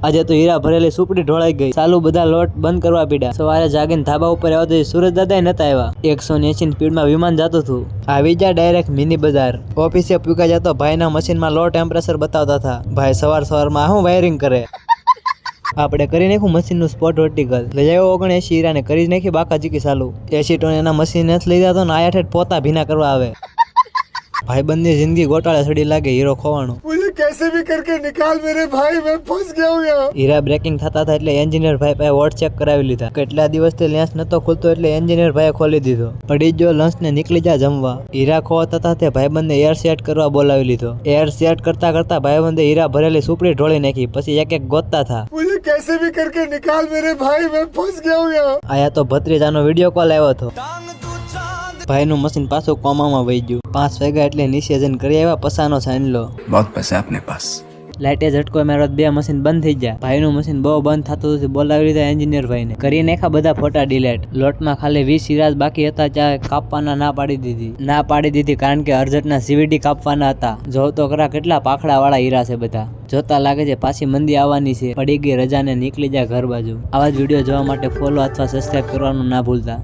આજે તો હીરા ભરેલી સુપડી ઢોળાઈ ગઈ। ચાલુ બધા લોટ બંધ કરવા પીડ્યા। સવારે જાગીને ધાબા ઉપર આવ્યો તો સુરજ દાદા નતા આવ્યા। 180 સ્પીડમાં વિમાન જતું હતું। આવી જા ડાયરેક્ટ મિની બજાર। ઓફિસે પૂકા જતો ભાઈના મશીનમાં લો ટેમ્પરેચર બતાવતા હતા। ભાઈ સવારમાં શું વાયરિંગ કરે। આપણે કરી નાખ્યું મશીનનું સ્પોટ વર્ટિકલ। લઈ આવ્યો 79 હીરાને કરી નાખી બાકાજીકી ચાલુ। 80 ટન એના મશીન નથી લઈ જતો ને આયા પોતા ભીના કરવા આવે। ભાઈબંધની જિંદગી ગોટાળે સડી લાગે। હીરો ખોવાનો। मुझे कैसे भी करके निकाल मेरे भाई, मैं फंस गया हूँ यहाँ। હીરા બ્રેકિંગ થતા હતા એટલે એન્જિનિયર ભાઈ પાસે વોટ ચેક કરાવી લીધા। કેટલા દિવસથી લેન્સ નતો ખુલતો એટલે એન્જિનિયર ભાઈએ ખોલી દીધો। પડી જો લંચ ને નીકળી જા જમવા। હીરા ખોવાતા હતા તે ભાઈબંધને એર સેટ કરવા બોલાવી લીધો। એર સેટ કરતા કરતા ભાઈબંધે હીરા ભરેલી સુપડી ઢોળી નાખી। પછી એક એક ગોતતા થા। मुझे कैसे भी करके निकाल मेरे भाई, मैं फंस गया हूँ यहाँ। આયા તો ભત્રીજાનો વિડીયો કોલ આવ્યો હતો। ભાઈનું મશીન પાછું કોમામાં વહી ગયું। 5 વાગ્યા એટલે નીચે જઈને કરી આવ્યા પસાનો સાંજલો। बहुत पैसा अपने पास। લાઇટે ઝટકો મારો 2 મશીન બંધ થઈ ગયા। ભાઈનું મશીન બહુ બંધ થતું હતું બોલાવી લીધા એન્જિનિયર ભાઈને। કરી નાખ્યા બધા ફોટા ડિલેટ। લોટમાં ખાલી 20 હીરા બાકી હતા ત્યાં કાપવાના ના પાડી દીધી કારણ કે અર્જન્ટના CVD કાપવાના હતા। જો તો ખરા કેટલા પાખડા વાળા હીરા છે બધા। જોતા લાગે છે પાછી મંદી આવવાની છે। પડી ગઈ રજાને નીકળી જાય ઘર બાજુ। આવા જ વિડીયો જોવા માટે ફોલો અથવા સબસ્ક્રાઇબ કરવાનું ના ભૂલતા।